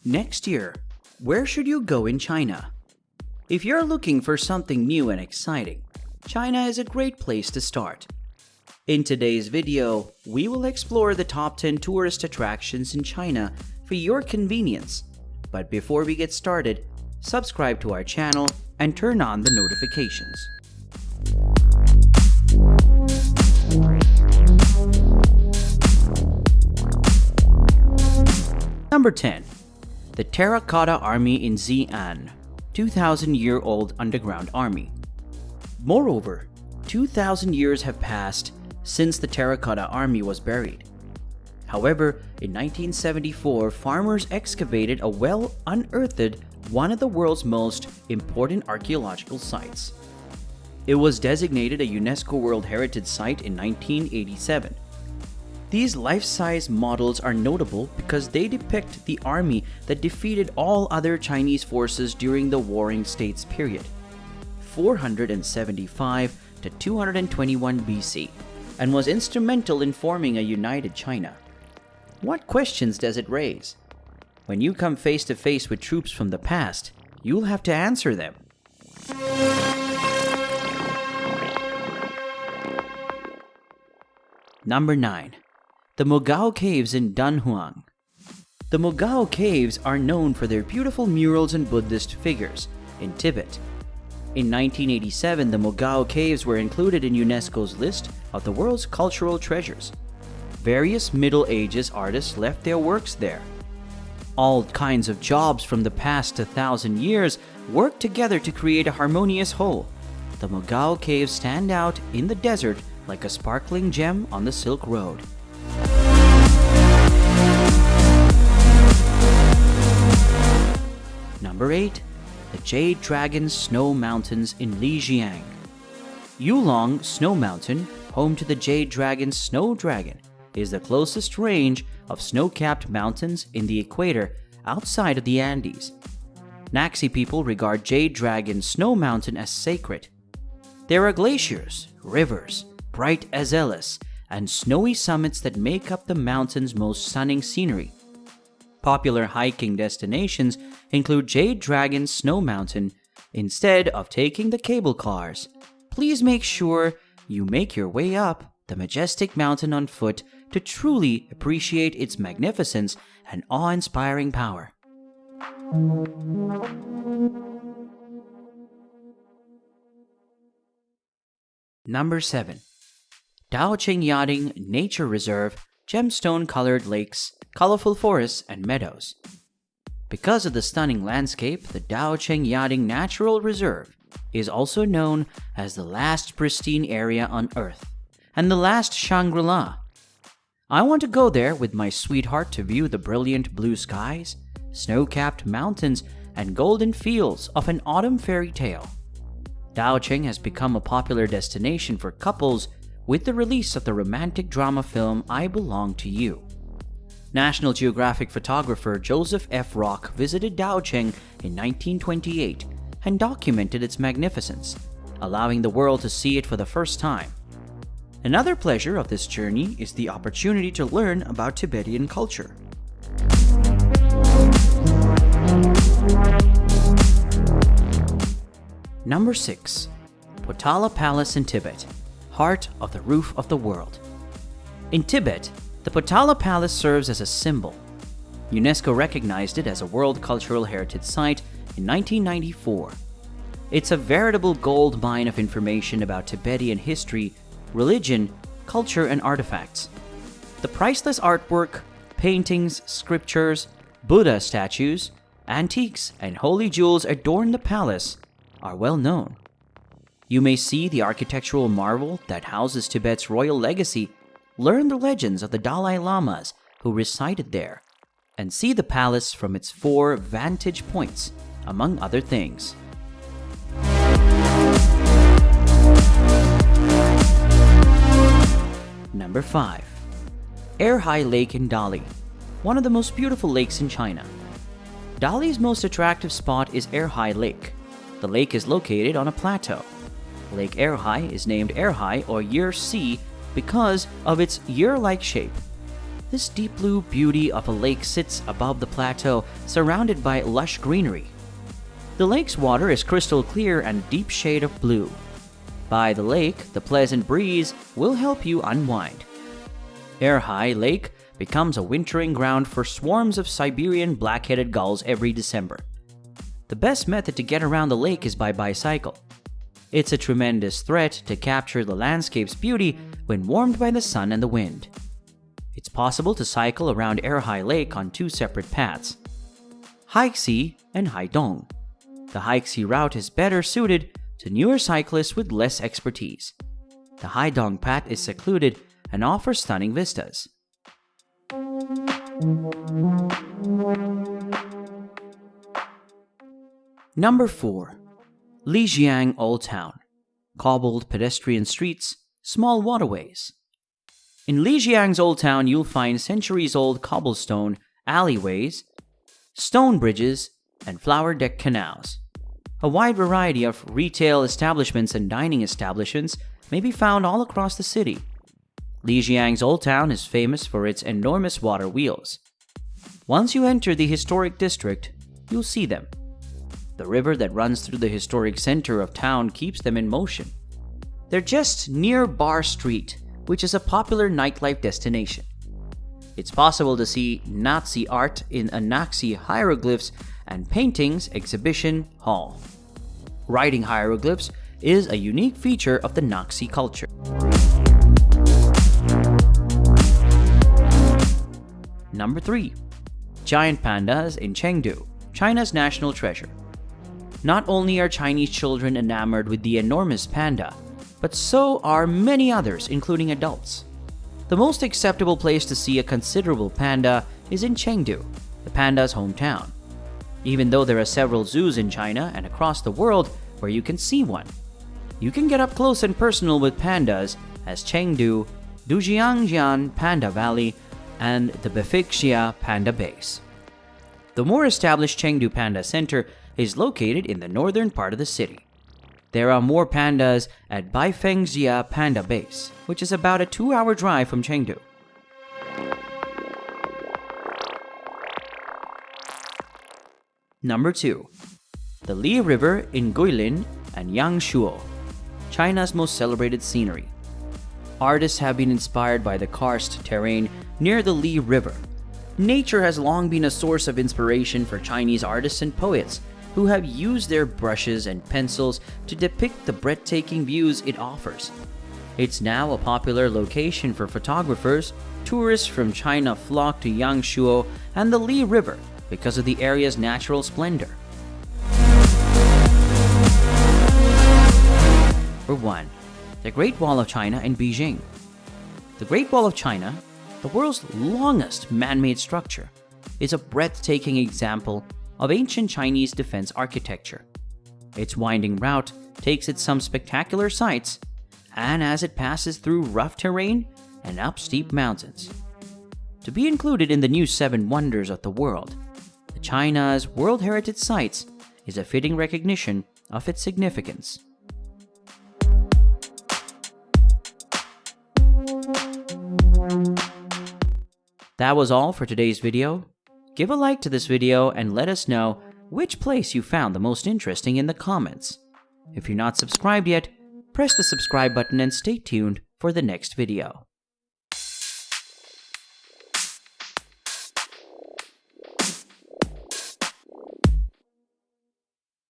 Next year, where should you go in China? If you're looking for something new and exciting, China is a great place to start. In today's video, we will explore the top 10 tourist attractions in China for your convenience. But before we get started, subscribe to our channel and turn on the notifications. Number 10. The Terracotta Army in Xi'an, 2,000-year-old underground army. Moreover, 2,000 years have passed since the Terracotta Army was buried. However, in 1974, farmers excavated a well unearthed one of the world's most important archaeological sites. It was designated a UNESCO World Heritage Site in 1987. These life-size models are notable because they depict the army that defeated all other Chinese forces during the Warring States period, 475 to 221 BC, and was instrumental in forming a united China. What questions does it raise? When you come face to face with troops from the past, you'll have to answer them. Number 9. The Mogao Caves in Dunhuang. The Mogao Caves are known for their beautiful murals and Buddhist figures in Tibet. In 1987, the Mogao Caves were included in UNESCO's list of the world's cultural treasures. Various Middle Ages artists left their works there. All kinds of jobs from the past 1,000 years worked together to create a harmonious whole. The Mogao Caves stand out in the desert like a sparkling gem on the Silk Road. Number 8. The Jade Dragon Snow Mountains in Lijiang. Yulong Snow Mountain, home to the Jade Dragon Snow Dragon, is the closest range of snow-capped mountains in the equator outside of the Andes. Naxi people regard Jade Dragon Snow Mountain as sacred. There are glaciers, rivers, bright azaleas, and snowy summits that make up the mountain's most stunning scenery. Popular hiking destinations include Jade Dragon Snow Mountain. Instead of taking the cable cars, please make sure you make your way up the majestic mountain on foot to truly appreciate its magnificence and awe-inspiring power. Number 7. Daocheng Yading Nature Reserve, Gemstone-Colored Lakes, Colorful Forests, and Meadows. Because of the stunning landscape, the Daocheng Yading Natural Reserve is also known as the last pristine area on Earth and the last Shangri-La. I want to go there with my sweetheart to view the brilliant blue skies, snow-capped mountains, and golden fields of an autumn fairy tale. Daocheng has become a popular destination for couples with the release of the romantic drama film I Belong to You. National Geographic photographer Joseph F. Rock visited Daocheng in 1928 and documented its magnificence, allowing the world to see it for the first time. Another pleasure of this journey is the opportunity to learn about Tibetan culture. Number 6. Potala Palace in Tibet, heart of the roof of the world. In Tibet, the Potala Palace serves as a symbol. UNESCO recognized it as a World Cultural Heritage Site in 1994. It's a veritable gold mine of information about Tibetan history, religion, culture, and artifacts. The priceless artwork, paintings, scriptures, Buddha statues, antiques, and holy jewels adorn the palace are well known. You may see the architectural marvel that houses Tibet's royal legacy, learn the legends of the Dalai Lamas who resided there, and see the palace from its 4 vantage points, among other things. Number 5. Erhai Lake in Dali, one of the most beautiful lakes in China. Dali's most attractive spot is Erhai Lake. The lake is located on a plateau. Lake Erhai is named Erhai or Year Sea because of its year-like shape. This deep blue beauty of a lake sits above the plateau, surrounded by lush greenery. The lake's water is crystal clear and deep shade of blue. By the lake, the pleasant breeze will help you unwind. Erhai Lake becomes a wintering ground for swarms of Siberian black-headed gulls every December. The best method to get around the lake is by bicycle. It's a tremendous threat to capture the landscape's beauty when warmed by the sun and the wind. It's possible to cycle around Erhai Lake on two separate paths, Haixi and Haidong. The Haixi route is better suited to newer cyclists with less expertise. The Haidong path is secluded and offers stunning vistas. Number 4. Lijiang Old Town. Cobbled pedestrian streets, small waterways. In Lijiang's Old Town, you'll find centuries-old cobblestone alleyways, stone bridges, and flower-decked canals. A wide variety of retail establishments and dining establishments may be found all across the city. Lijiang's Old Town is famous for its enormous water wheels. Once you enter the historic district, you'll see them. The river that runs through the historic center of town keeps them in motion. They're just near Bar Street, which is a popular nightlife destination. It's possible to see Nazi art in a Nazi hieroglyphs and paintings exhibition hall. Writing hieroglyphs is a unique feature of the Nazi culture. Number 3. Giant pandas in Chengdu, China's national treasure. Not only are Chinese children enamored with the enormous panda, but so are many others, including adults. The most acceptable place to see a considerable panda is in Chengdu, the panda's hometown. Even though there are several zoos in China and across the world where you can see one, you can get up close and personal with pandas as Chengdu, Dujiangjian Panda Valley, and the Befixia Panda Base. The more established Chengdu Panda Center is located in the northern part of the city. There are more pandas at Beifengxia Panda Base, which is about a 2-hour drive from Chengdu. Number 2. The Li River in Guilin and Yangshuo, China's most celebrated scenery. Artists have been inspired by the karst terrain near the Li River. Nature has long been a source of inspiration for Chinese artists and poets who have used their brushes and pencils to depict the breathtaking views it offers. It's now a popular location for photographers. Tourists from China flock to Yangshuo and the Li River because of the area's natural splendor. Number 1. The Great Wall of China in Beijing. The Great Wall of China, the world's longest man-made structure, is a breathtaking example of ancient Chinese defense architecture. Its winding route takes it some spectacular sights, and as it passes through rough terrain and up steep mountains. To be included in the new 7 Wonders of the World, the China's World Heritage Sites is a fitting recognition of its significance. That was all for today's video. Give a like to this video and let us know which place you found the most interesting in the comments. If you're not subscribed yet, press the subscribe button and stay tuned for the next video.